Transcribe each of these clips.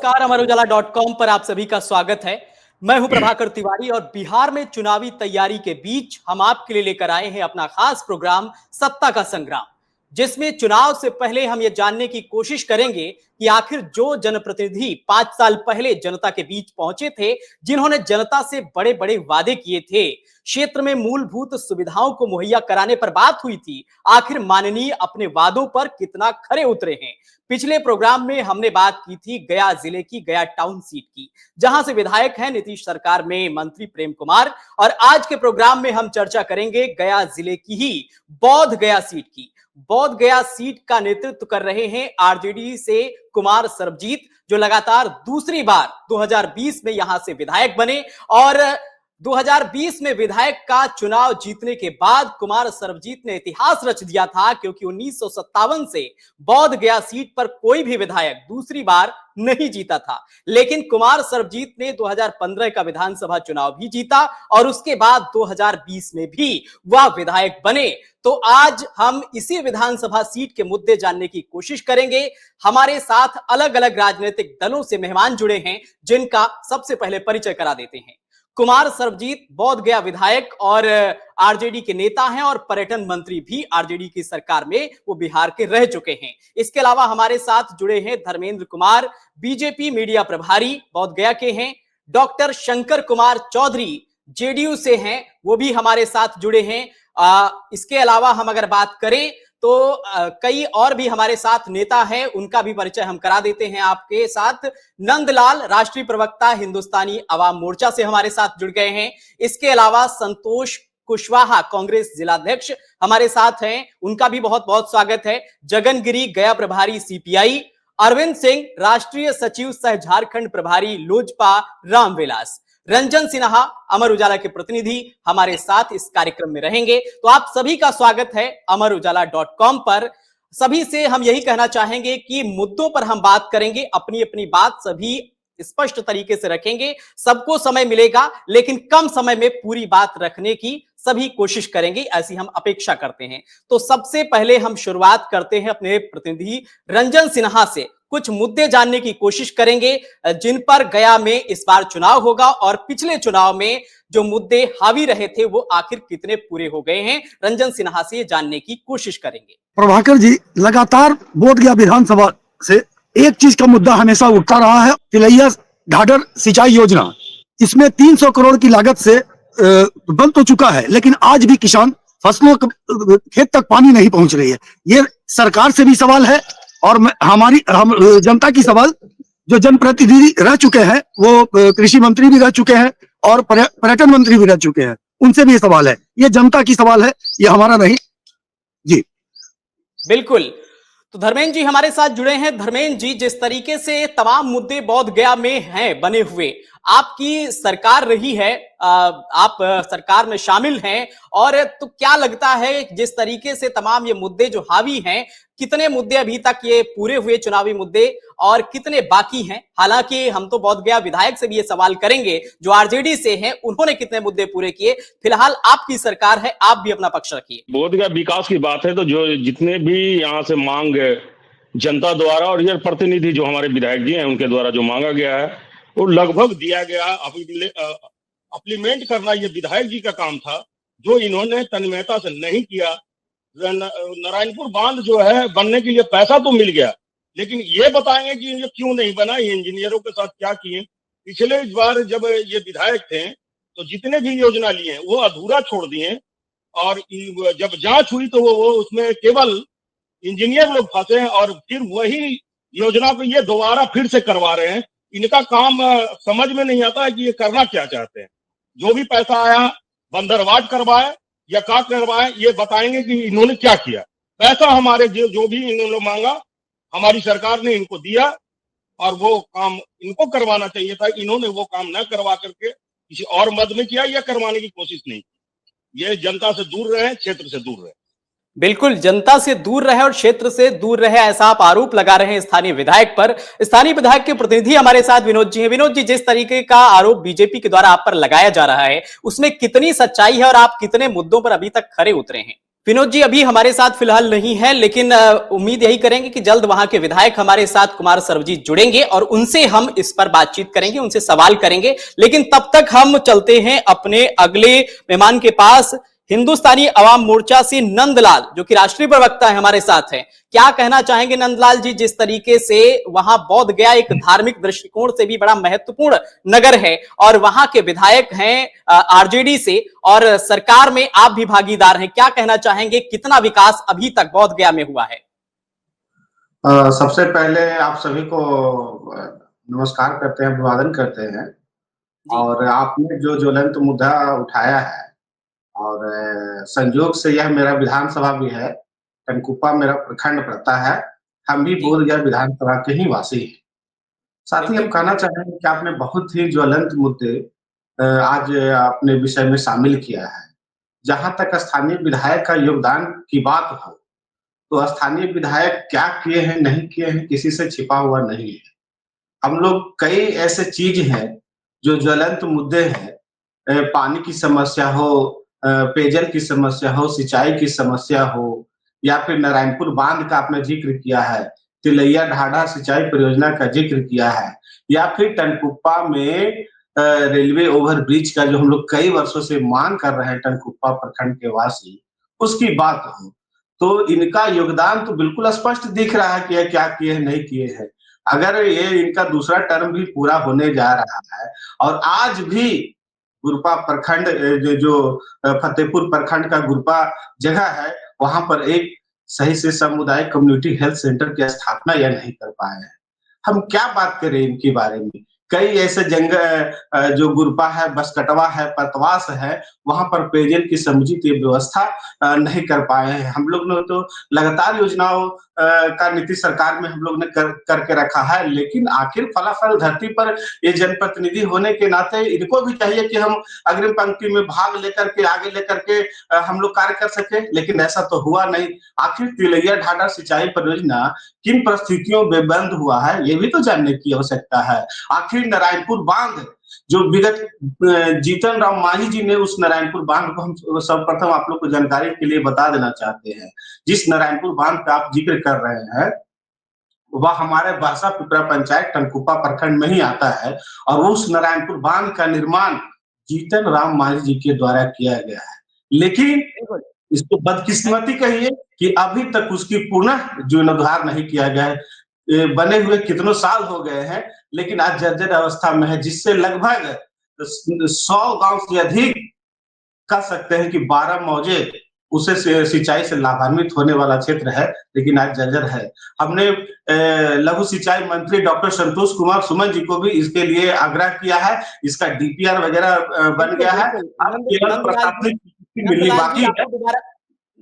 नमस्कार, अमरउजाला.com पर आप सभी का स्वागत है। मैं हूं प्रभाकर तिवारी और बिहार में चुनावी तैयारी के बीच हम आपके लिए लेकर आए हैं अपना खास प्रोग्राम सत्ता का संग्राम, जिसमें चुनाव से पहले हम ये जानने की कोशिश करेंगे कि आखिर जो जनप्रतिनिधि 5 साल पहले जनता के बीच पहुंचे थे, जिन्होंने जनता से बड़े बड़े वादे किए थे, क्षेत्र में मूलभूत सुविधाओं को मुहैया कराने पर बात हुई थी, आखिर माननीय अपने वादों पर कितना खरे उतरे हैं। पिछले प्रोग्राम में हमने बात की थी गया जिले की गया टाउन सीट की, जहां से विधायक हैं नीतीश सरकार में मंत्री प्रेम कुमार, और आज के प्रोग्राम में हम चर्चा करेंगे गया जिले की ही बौद्ध गया सीट की। बौद्ध गया सीट का नेतृत्व कर रहे हैं आरजेडी से कुमार सर्वजीत, जो लगातार दूसरी बार 2020 में यहां से विधायक बने और 2020 में विधायक का चुनाव जीतने के बाद कुमार सर्वजीत ने इतिहास रच दिया था, क्योंकि 1957 से बौद्ध गया सीट पर कोई भी विधायक दूसरी बार नहीं जीता था। लेकिन कुमार सर्वजीत ने 2015 का विधानसभा चुनाव भी जीता और उसके बाद 2020 में भी वह विधायक बने। तो आज हम इसी विधानसभा सीट के मुद्दे जानने की कोशिश करेंगे। हमारे साथ अलग अलग राजनीतिक दलों से मेहमान जुड़े हैं, जिनका सबसे पहले परिचय करा देते हैं। कुमार सर्वजीत बौद्ध गया विधायक और आरजेडी के नेता हैं और पर्यटन मंत्री भी आरजेडी की सरकार में वो बिहार के रह चुके हैं। इसके अलावा हमारे साथ जुड़े हैं धर्मेंद्र कुमार, बीजेपी मीडिया प्रभारी बौद्ध गया के हैं। डॉक्टर शंकर कुमार चौधरी जेडीयू से हैं, वो भी हमारे साथ जुड़े हैं। इसके अलावा हम अगर बात करें तो कई और भी हमारे साथ नेता हैं, उनका भी परिचय हम करा देते हैं आपके साथ। नंदलाल राष्ट्रीय प्रवक्ता हिंदुस्तानी अवाम मोर्चा से हमारे साथ जुड़ गए हैं। इसके अलावा संतोष कुशवाहा कांग्रेस जिलाध्यक्ष हमारे साथ हैं, उनका भी बहुत बहुत स्वागत है। जगनगिरी गया प्रभारी सीपीआई, अरविंद सिंह राष्ट्रीय सचिव सह झारखंड प्रभारी लोजपा रामविलास, रंजन सिन्हा अमर उजाला के प्रतिनिधि हमारे साथ इस कार्यक्रम में रहेंगे। तो आप सभी का स्वागत है अमरउजाला.com पर। सभी से हम यही कहना चाहेंगे कि मुद्दों पर हम बात करेंगे, अपनी अपनी बात सभी स्पष्ट तरीके से रखेंगे। सबको समय मिलेगा, लेकिन कम समय में पूरी बात रखने की सभी कोशिश करेंगे, ऐसी हम अपेक्षा करते हैं। तो सबसे पहले हम शुरुआत करते हैं अपने प्रतिनिधि रंजन सिन्हा से। कुछ मुद्दे जानने की कोशिश करेंगे जिन पर गया में इस बार चुनाव होगा और पिछले चुनाव में जो मुद्दे हावी रहे थे वो आखिर कितने पूरे हो गए हैं। रंजन सिन्हा से जानने की कोशिश करेंगे। प्रभाकर जी, लगातार बोध गया विधानसभा से एक चीज का मुद्दा हमेशा उठता रहा है, तिलैया ढाढर सिंचाई योजना। इसमें 300 करोड़ की लागत से बन तो चुका है, लेकिन आज भी किसान फसलों खेत तक पानी नहीं पहुंच रही है। ये सरकार से भी सवाल है और हम जनता की सवाल, जो जनप्रतिनिधि रह चुके हैं, वो कृषि मंत्री भी रह चुके हैं और पर्यटन मंत्री भी रह चुके हैं, उनसे भी ये सवाल है। ये जनता की सवाल है, ये हमारा नहीं। जी बिल्कुल। तो धर्मेंद्र जी हमारे साथ जुड़े हैं। धर्मेंद्र जी, जिस तरीके से तमाम मुद्दे बौद्ध गया में हैं बने हुए, आपकी सरकार रही है, आप सरकार में शामिल हैं, और तो क्या लगता है जिस तरीके से तमाम ये मुद्दे जो हावी हैं, कितने मुद्दे अभी तक ये पूरे हुए चुनावी मुद्दे और कितने बाकी हैं? हालांकि हम तो बौद्ध गया विधायक से भी ये सवाल करेंगे जो आरजेडी से हैं, उन्होंने कितने मुद्दे पूरे किए। फिलहाल आपकी सरकार है, आप भी अपना पक्ष रखिए। बौद्ध गया विकास की बात है तो जो जितने भी यहाँ से मांग जनता द्वारा और ये प्रतिनिधि जो हमारे विधायक जी हैं उनके द्वारा जो मांगा गया है वो लगभग दिया गया। अप्लीमेंट करना ये विधायक जी का काम था, जो इन्होंने तन्मयता से नहीं किया। नारायणपुर बांध जो है बनने के लिए पैसा तो मिल गया, लेकिन ये बताएंगे कि ये क्यों नहीं बना, ये इंजीनियरों के साथ क्या किए। पिछले बार जब ये विधायक थे तो जितने भी योजना लिए वो अधूरा छोड़ दिए, और जब जांच हुई तो वो उसमें केवल इंजीनियर लोग फंसे और फिर वही योजना को ये दोबारा फिर से करवा रहे हैं। इनका काम समझ में नहीं आता है कि ये करना क्या चाहते हैं। जो भी पैसा आया बंदरवाट करवाए या का करवाए, ये बताएंगे कि इन्होंने क्या किया। पैसा हमारे जो भी इन्होंने मांगा हमारी सरकार ने इनको दिया, और वो काम इनको करवाना चाहिए था। इन्होंने वो काम न करवा करके किसी और मद में किया या करवाने की कोशिश नहीं की। ये जनता से दूर रहे, क्षेत्र से दूर रहे। बिल्कुल, जनता से दूर रहे और क्षेत्र से दूर रहे, ऐसा आप आरोप लगा रहे हैं स्थानीय विधायक पर। स्थानीय विधायक के प्रतिनिधि हमारे साथ विनोद जी हैं। विनोद जी, जिस तरीके का आरोप बीजेपी के द्वारा आप पर लगाया जा रहा है, उसमें कितनी सच्चाई है और आप कितने मुद्दों पर अभी तक खरे उतरे हैं? विनोद जी अभी हमारे साथ फिलहाल नहीं है, लेकिन उम्मीद यही करेंगे कि जल्द वहां के विधायक हमारे साथ कुमार सर्वजीत जुड़ेंगे और उनसे हम इस पर बातचीत करेंगे, उनसे सवाल करेंगे। लेकिन तब तक हम चलते हैं अपने अगले मेहमान के पास। हिंदुस्तानी अवाम मोर्चा से नंदलाल, जो कि राष्ट्रीय प्रवक्ता है, हमारे साथ हैं। क्या कहना चाहेंगे नंदलाल जी, जिस तरीके से वहां बोध गया एक धार्मिक दृष्टिकोण से भी बड़ा महत्वपूर्ण नगर है और वहां के विधायक हैं आरजेडी से और सरकार में आप भी भागीदार हैं, क्या कहना चाहेंगे, कितना विकास अभी तक बोध गया में हुआ है? सबसे पहले आप सभी को नमस्कार करते हैं, अभिवादन करते हैं। जी और आपने जो ज्वलंत मुद्दा उठाया है और संयोग से यह मेरा विधानसभा भी है, टनकुप्पा मेरा प्रखंड पड़ता है। हम भी जी बोधगया विधानसभा के ही वासी हैं। साथ ही हम बिल्कुल। कहना चाहेंगे कि आपने बहुत ही ज्वलंत मुद्दे आज अपने विषय में शामिल किया है। जहाँ तक स्थानीय विधायक का योगदान की बात हो, तो स्थानीय विधायक क्या किए हैं, नहीं किए हैं, किसी से छिपा हुआ नहीं है। हम लोग कई ऐसे चीज हैं जो ज्वलंत मुद्दे हैं, पानी की समस्या हो, पेयजल की समस्या हो, सिंचाई की समस्या हो, या फिर नारायणपुर बांध का आपने जिक्र किया है, तिलैया ढाढ़ा सिंचाई परियोजना का जिक्र किया है, या फिर टनकुप्पा में रेलवे ओवर ब्रिज का जो हम लोग कई वर्षों से मांग कर रहे हैं, टनकुप्पा प्रखंड के वासी, उसकी बात हो, तो इनका योगदान तो बिल्कुल स्पष्ट दिख रहा है कि ये क्या किए हैं, नहीं किए हैं। अगर ये इनका दूसरा टर्म भी पूरा होने जा रहा है और आज भी गुरपा प्रखंड जो फतेहपुर प्रखंड का गुरपा जगह है, वहाँ पर एक सही से सामुदायिक कम्युनिटी हेल्थ सेंटर की स्थापना यह नहीं कर पाए हैं। हम क्या बात करें इनके बारे में? कई ऐसे जो गुरपा है, बसकटवा है, पतवास है, वहाँ पर पेयजल की समुचित व्यवस्था नहीं कर पाए हैं। हम लोग ने तो लगातार योजनाओं का नीति सरकार में हम लोग ने करके रखा है, लेकिन आखिर फलाफल धरती पर ये जनप्रतिनिधि होने के नाते इनको भी चाहिए कि हम अग्रिम पंक्ति में भाग लेकर के, आगे लेकर के हम लोग कार्य कर सके, लेकिन ऐसा तो हुआ नहीं। आखिर तिलैया ढाढ़ा सिंचाई परियोजना किन परिस्थितियों में बंद हुआ है, ये भी तो जानने की आवश्यकता है। आखिर नारायणपुर बांध जो विगत जीतन राम मांझी जी ने उस नारायणपुर बांध को, हम सर्वप्रथम आप लोग को जानकारी के लिए बता देना चाहते हैं। जिस नारायणपुर बांध का आप जिक्र कर रहे हैं, वह हमारे बासा पिपरा पंचायत टनकुप्पा प्रखंड में ही आता है और उस नारायणपुर बांध का निर्माण जीतन राम मांझी जी के द्वारा किया गया है। लेकिन इसको बदकिस्मती कहिए कि अभी तक उसकी पुनः जीर्णोद्धार नहीं किया गया है। बने हुए कितनों साल हो गए हैं, लेकिन आज जर्जर अवस्था में है, जिससे लगभग 100 गांव से अधिक कह सकते हैं कि 12 मौजे उसे सिंचाई से लाभान्वित होने वाला क्षेत्र है, लेकिन आज जर्जर है। हमने लघु सिंचाई मंत्री डॉक्टर संतोष कुमार सुमन जी को भी इसके लिए आग्रह किया है। इसका डीपीआर वगैरह बन गया है। अब केवल प्रशासनिक मिलनी बाकी है। दोबारा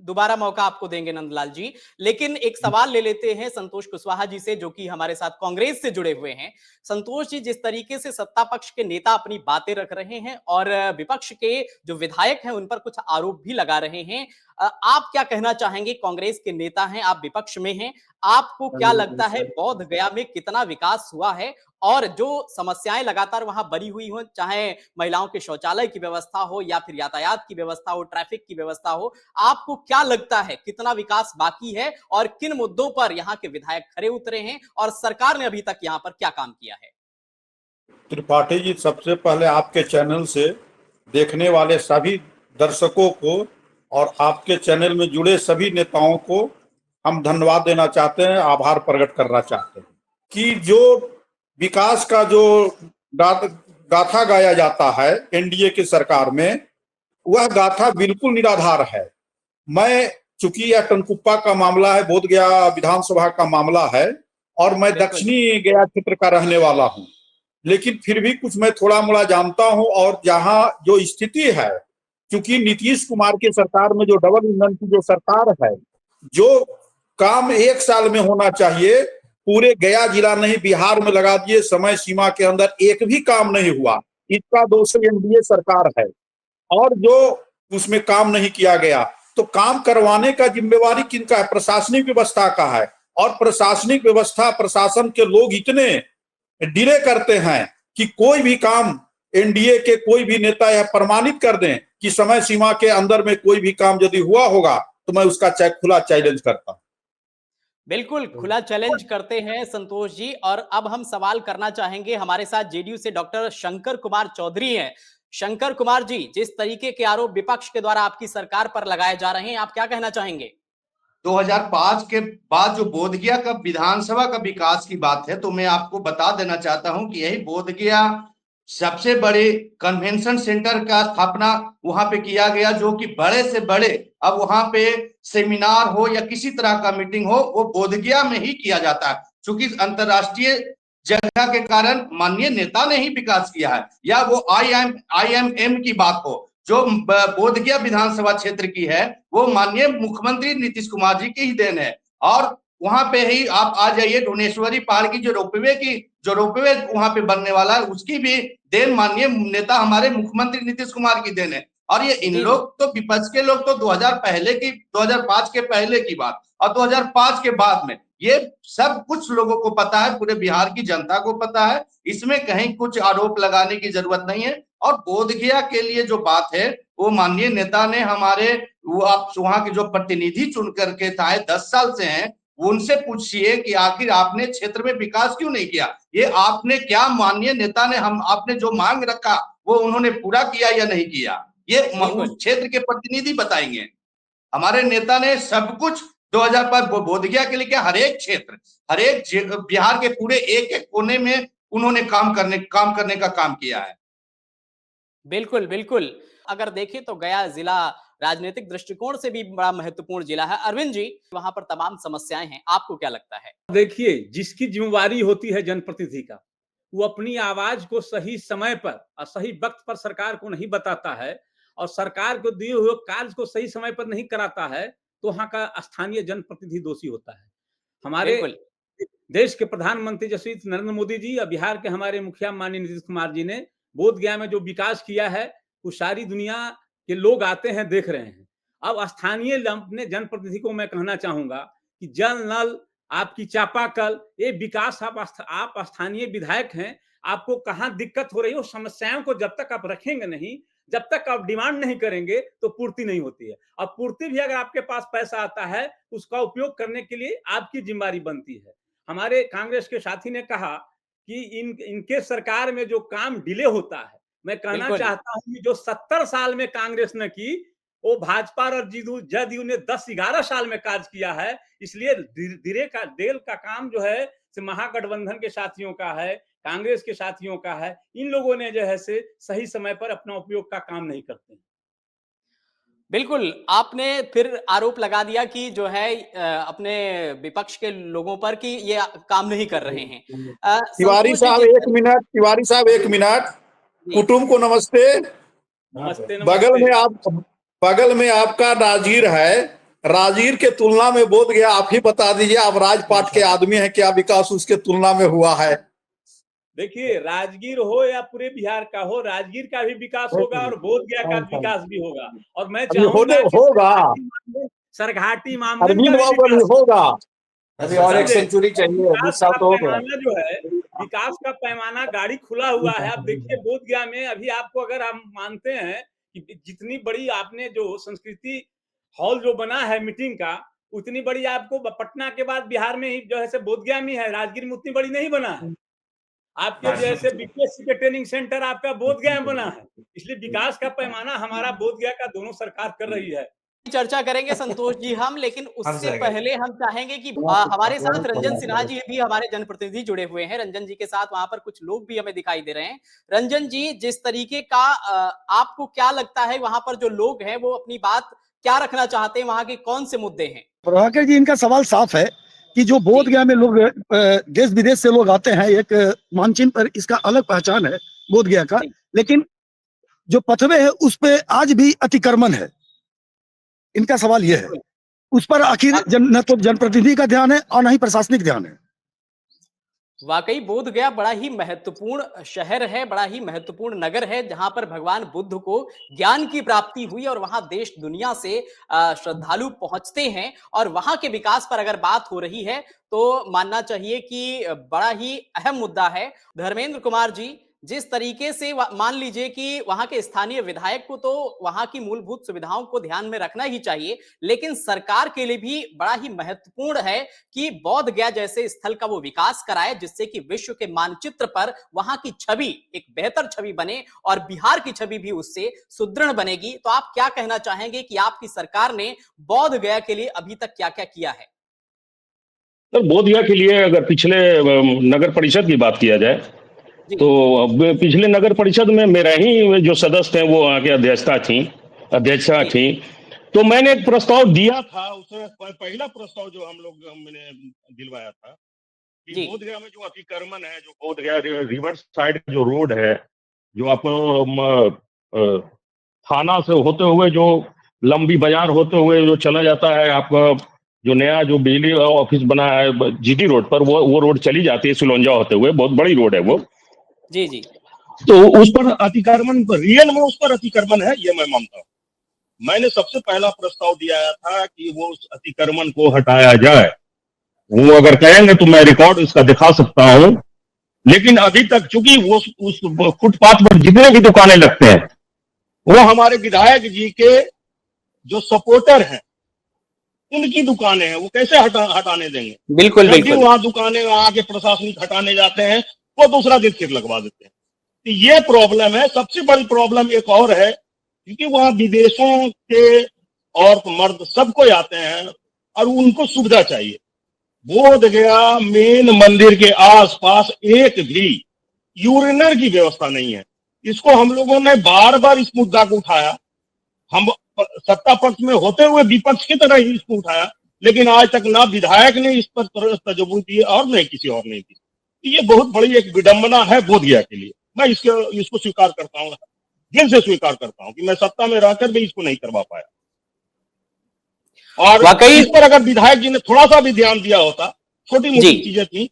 दोबारा मौका आपको देंगे नंदलाल जी, लेकिन एक सवाल ले लेते हैं संतोष कुशवाहा जी से, जो कि हमारे साथ कांग्रेस से जुड़े हुए हैं। संतोष जी, जिस तरीके से सत्ता पक्ष के नेता अपनी बातें रख रहे हैं और विपक्ष के जो विधायक हैं उन पर कुछ आरोप भी लगा रहे हैं, आप क्या कहना चाहेंगे? कांग्रेस के नेता हैं, आप विपक्ष में हैं, आपको क्या लगता है बोध गया में कितना विकास हुआ है? और जो समस्याएं लगातार वहां बनी हुई हो, चाहे महिलाओं के शौचालय की व्यवस्था हो या फिर यातायात की व्यवस्था हो, ट्रैफिक की व्यवस्था हो, आपको क्या लगता है कितना विकास बाकी है और किन मुद्दों पर यहाँ के विधायक खरे उतरे हैं और सरकार ने अभी तक यहाँ पर क्या काम किया है? त्रिपाठी जी, सबसे पहले आपके चैनल से देखने वाले सभी दर्शकों को और आपके चैनल में जुड़े सभी नेताओं को हम धन्यवाद देना चाहते हैं, आभार प्रकट करना चाहते हैं कि जो विकास का जो गाथा गाया जाता है एनडीए की सरकार में, वह गाथा बिल्कुल निराधार है। चूंकि यह टनकुप्पा का मामला है, बोध गया विधानसभा का मामला है और मैं दक्षिणी गया क्षेत्र का रहने वाला हूं, लेकिन फिर भी कुछ मैं थोड़ा मोड़ा जानता हूं। और जहां जो स्थिति है, क्योंकि नीतीश कुमार की सरकार में जो डबल इंजन की जो सरकार है, जो काम 1 साल में होना चाहिए पूरे गया जिला नहीं बिहार में लगा दिए, समय सीमा के अंदर एक भी काम नहीं हुआ। इसका दोष एनडीए सरकार है और जो उसमें काम नहीं किया गया, तो काम करवाने का जिम्मेवारी किनका है? प्रशासनिक व्यवस्था का है। और प्रशासनिक व्यवस्था, प्रशासन के लोग इतने डिले करते हैं कि कोई भी काम एनडीए के कोई भी नेता यह प्रमाणित कर दें कि समय सीमा के अंदर में कोई भी काम यदि हुआ होगा तो मैं उसका खुला चैलेंज करता हूं। बिल्कुल खुला चैलेंज करते हैं संतोष जी। और अब हम सवाल करना चाहेंगे, हमारे साथ जेडीयू से डॉक्टर शंकर कुमार चौधरी हैं। शंकर कुमार जी, जिस तरीके के आरोप विपक्ष के द्वारा आपकी सरकार पर लगाए जा रहे हैं, आप क्या कहना चाहेंगे? 2005 के बाद जो बोधगया का विधानसभा का विकास की बात है, तो मैं आपको बता देना चाहता हूं कि यही बोधगया सबसे बड़े कन्वेंशन सेंटर का स्थापना वहां पे किया गया, जो कि बड़े से बड़े अब वहां पे सेमिनार हो या किसी तरह का मीटिंग हो, वो बोधगया में ही किया जाता है। चूंकि अंतरराष्ट्रीय जगह के कारण माननीय नेता ने ही विकास किया है, या वो IIM की बात हो जो बोधगया विधानसभा क्षेत्र की है, वो माननीय मुख्यमंत्री नीतीश कुमार जी की ही देन है। और वहां पे ही आप आ जाइए, डोनेश्वरी पहाड़ की जो रोपवे वहां पे बनने वाला है, उसकी भी देन माननीय नेता हमारे मुख्यमंत्री नीतीश कुमार की देन है। और ये इन लोग तो विपक्ष के लोग तो 2005 के पहले की बात और 2005 के बाद में ये सब कुछ लोगों को पता है, पूरे बिहार की जनता को पता है, इसमें कहीं कुछ आरोप लगाने की जरूरत नहीं है। और बोधगया के लिए जो बात है, वो माननीय नेता ने हमारे आप वहां के जो प्रतिनिधि चुन करके आए 10 साल से हैं, उनसे पूछिए कि आखिर आपने क्षेत्र में विकास क्यों नहीं किया। ये आपने क्या माननीय नेता ने आपने जो मांग रखा वो उन्होंने पूरा किया या नहीं किया, ये उस क्षेत्र के प्रतिनिधि बताएंगे। हमारे नेता ने सब कुछ 2005 बोधगया के लिए क्या, हर एक क्षेत्र, हर एक बिहार के पूरे एक एक कोने में उन्होंने काम करने का काम किया है। बिल्कुल बिल्कुल। अगर देखें तो गया जिला राजनीतिक दृष्टिकोण से भी बड़ा महत्वपूर्ण जिला है। अरविंद जी, वहां पर तमाम समस्याएं हैं, आपको क्या लगता है? देखिए, जिसकी जिम्मेवारी होती है जनप्रतिनिधि का, वो अपनी आवाज को सही समय पर और सही वक्त पर सरकार को नहीं बताता है और सरकार को दिए हुए कार्य को सही समय पर नहीं कराता है, तो वहां का स्थानीय जनप्रतिनिधि दोषी होता है। हमारे देश के प्रधानमंत्री यशस्वी नरेंद्र मोदी जी और बिहार के हमारे मुखिया माननीय नीतीश कुमार जी ने बोधगया में जो विकास किया है, वो सारी दुनिया के लोग आते हैं, देख रहे हैं। अब स्थानीय अपने जनप्रतिनिधि को मैं कहना चाहूंगा कि जल नल, आपकी चापाकल, ये विकास आप स्थानीय विधायक हैं, आपको कहाँ दिक्कत हो रही है, उस समस्याओं को जब तक आप रखेंगे नहीं, जब तक आप डिमांड नहीं करेंगे, तो पूर्ति नहीं होती है। और पूर्ति भी अगर आपके पास पैसा आता है, उसका उपयोग करने के लिए आपकी जिम्मेदारी बनती है। हमारे कांग्रेस के साथी ने कहा कि इनके सरकार में जो काम डिले होता है, मैं कहना चाहता हूं कि जो 70 साल में कांग्रेस ने की, वो भाजपा और जदयू ने 10-11 साल में कार्य किया है। इसलिए देल का काम जो है महागठबंधन के साथियों का है, कांग्रेस के साथियों का है। इन लोगों ने जो है से सही समय पर अपना उपयोग का काम नहीं करते। बिल्कुल, आपने फिर आरोप लगा दिया कि जो है अपने विपक्ष के लोगों पर कि ये काम नहीं कर रहे हैं। तिवारी साहब एक मिनट, कुटुंब को नमस्ते। बगल में आपका राजगीर है, राजगीर के तुलना में बोधगया आप ही बता दीजिए, आप राजपाट के आदमी हैं, क्या विकास उसके तुलना में हुआ है? देखिए, राजगीर हो या पूरे बिहार का हो, राजगीर का भी विकास होगा और बोधगया का विकास भी होगा। और मैं चाहूंगा कि सरघाटी मामले में होगा, अभी और एक सेंचुरी चाहिए। पैमाना जो है, विकास का पैमाना गाड़ी खुला हुआ है। आप देखिए बोधगया में अभी आपको, अगर हम मानते हैं कि जितनी बड़ी आपने जो संस्कृति हॉल जो बना है मीटिंग का, उतनी बड़ी आपको पटना के बाद बिहार में ही जो है बोधगया में है, राजगीर में उतनी बड़ी नहीं बना है। आपके जैसे बीपीएससी के ट्रेनिंग सेंटर आपका बोधगया में बना है। इसलिए विकास का पैमाना हमारा बोधगया का दोनों सरकार कर रही है। चर्चा करेंगे संतोष जी हम, लेकिन उससे पहले हम चाहेंगे कि हमारे साथ रंजन सिन्हा जी भी हमारे जनप्रतिनिधि जुड़े हुए हैं। रंजन जी के साथ वहां पर कुछ लोग भी हमें दिखाई दे रहे हैं। रंजन जी, जिस तरीके का आपको क्या लगता है वहां पर जो लोग हैं वो अपनी बात क्या रखना चाहते हैं, वहां के कौन से मुद्दे हैं? प्रभाकर जी, इनका सवाल साफ है कि जो बोधगया में लोग देश विदेश से लोग आते हैं, एक मानचिन्ह पर इसका अलग पहचान है बोधगया का, लेकिन जो पथवे है उस पे आज भी अतिक्रमण है। इनका सवाल यह है, उस पर आखिर न तो जनप्रतिनिधि का ध्यान है और न ही प्रशासनिक ध्यान है। वाकई बोधगया बड़ा ही महत्वपूर्ण शहर है, बड़ा ही महत्वपूर्ण नगर है, जहां पर भगवान बुद्ध को ज्ञान की प्राप्ति हुई और वहां देश दुनिया से श्रद्धालु पहुंचते हैं। और वहां के विकास पर अगर बात हो रही है तो मानना चाहिए कि बड़ा ही अहम मुद्दा है। धर्मेंद्र कुमार जी, जिस तरीके से मान लीजिए कि वहां के स्थानीय विधायक को तो वहां की मूलभूत सुविधाओं को ध्यान में रखना ही चाहिए, लेकिन सरकार के लिए भी बड़ा ही महत्वपूर्ण है कि बोध गया जैसे स्थल का वो विकास कराए, जिससे कि विश्व के मानचित्र पर वहां की छवि एक बेहतर छवि बने और बिहार की छवि भी उससे सुदृढ़ बनेगी। तो आप क्या कहना चाहेंगे कि आपकी सरकार ने बोध गया के लिए अभी तक क्या क्या किया है? सर, बोध गया के लिए अगर पिछले नगर परिषद की बात किया जाए तो पिछले नगर परिषद में मेरा ही जो सदस्य थे वो वहाँ की अध्यक्षा थी। तो मैंने एक प्रस्ताव दिया था, उसमें पहला प्रस्ताव जो मैंने दिलवाया था कि बोध गया में जो अतिक्रमण है, जो बोध गया रिवर साइड का जो रोड है, जो आपको थाना से होते हुए जो लंबी बाजार होते हुए जो चला जाता है, आपका जो नया जो बिजली ऑफिस बना है जीटी रोड पर, वो रोड चली जाती है सिलौंजा होते हुए, बहुत बड़ी रोड है वो। जी जी। तो उस पर अतिक्रमण, रियल में उस पर अतिक्रमण है, ये मैं मानता हूँ। मैंने सबसे पहला प्रस्ताव दिया था कि वो उस अतिक्रमण को हटाया जाए। वो अगर कहेंगे तो मैं रिकॉर्ड इसका दिखा सकता हूँ, लेकिन अभी तक चूंकि वो उस फुटपाथ पर जितने भी दुकानें लगते हैं वो हमारे विधायक जी के जो सपोर्टर हैं उनकी दुकानें हैं, वो कैसे हटाने देंगे? बिल्कुल जब भी बिल्कुल। वहां दुकानें आके प्रशासनिक हटाने जाते हैं वो दूसरा दिन फिर लगवा देते हैं। तो ये प्रॉब्लम है। सबसे बड़ी प्रॉब्लम एक और है, क्योंकि वहां विदेशों के औरत मर्द सब कोई आते हैं और उनको सुविधा चाहिए। बोध गया मेन मंदिर के आसपास एक भी यूरिनर की व्यवस्था नहीं है। इसको हम लोगों ने बार बार इस मुद्दा को उठाया, हम सत्ता पक्ष में होते हुए विपक्ष की तरह ही इसको उठाया, लेकिन आज तक ना विधायक ने इस पर तजुर्बे दिए और नहीं किसी और ने दी। ये बहुत बड़ी एक विडंबना है बोध गया के लिए। मैं इसको स्वीकार करता हूँ, दिल से स्वीकार करता हूँ कि मैं सत्ता में रहकर भी इसको नहीं करवा पाया। और इस पर अगर विधायक जी ने थोड़ा सा भी ध्यान दिया होता, छोटी मोटी चीजें थी,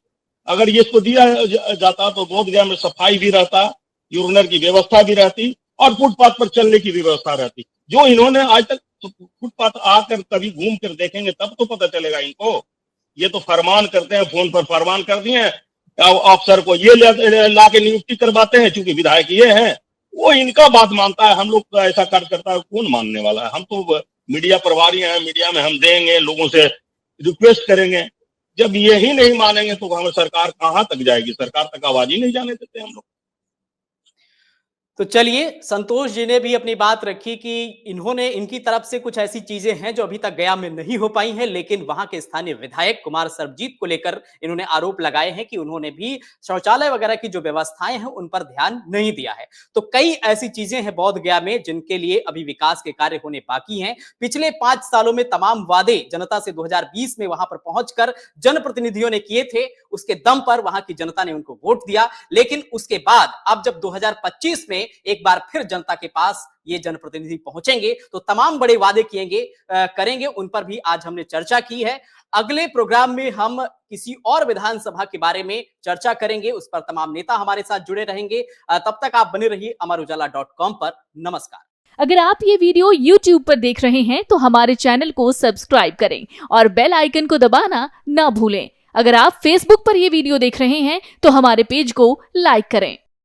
अगर ये इसको दिया जाता तो बोध गया में सफाई भी रहता, यूरिनर की व्यवस्था भी रहती और फुटपाथ पर चलने की भी व्यवस्था रहती। जो इन्होंने आज तक फुटपाथ आकर कभी घूम कर देखेंगे तब तो पता चलेगा इनको। ये तो फरमान करते हैं, फोन पर फरमान कर दिए, अफसर को ये ला के नियुक्ति करवाते हैं, चूंकि विधायक ये है, वो इनका बात मानता है। हम लोग तो ऐसा कार्यकर्ता है, कौन मानने वाला है? हम तो मीडिया प्रभारी हैं, मीडिया में हम देंगे, लोगों से रिक्वेस्ट करेंगे। जब यही नहीं मानेंगे तो हमें सरकार कहां तक जाएगी? सरकार तक आवाज ही नहीं जाने देते हम लोग। तो चलिए, संतोष जी ने भी अपनी बात रखी कि इनकी तरफ से कुछ ऐसी चीजें हैं जो अभी तक गया में नहीं हो पाई हैं, लेकिन वहां के स्थानीय विधायक कुमार सर्वजीत को लेकर इन्होंने आरोप लगाए हैं कि उन्होंने भी शौचालय वगैरह की जो व्यवस्थाएं हैं उन पर ध्यान नहीं दिया है। तो कई ऐसी चीजें हैं बोध गया में जिनके लिए अभी विकास के कार्य होने बाकी हैं। पिछले 5 सालों में तमाम वादे जनता से 2020 में वहां पर पहुंचकर जनप्रतिनिधियों ने किए थे, उसके दम पर वहां की जनता ने उनको वोट दिया। लेकिन उसके बाद अब जब 2025 में एक बार फिर जनता के पास ये जनप्रतिनिधि पहुंचेंगे तो तमाम बड़े वादे करेंगे, उन पर भी आज हमने चर्चा की है। अगले प्रोग्राम में हम किसी और विधानसभा के बारे में चर्चा करेंगे, उस पर तमाम नेता हमारे साथ जुड़े रहेंगे। तब तक आप बने रहिए अमरउजाला.com पर। नमस्कार। अगर आप ये वीडियो YouTube पर देख रहे हैं तो हमारे चैनल को सब्सक्राइब करें और बेल आइकन को दबाना ना भूलें। अगर आप Facebook पर ये वीडियो देख रहे हैं तो हमारे पेज को लाइक करें।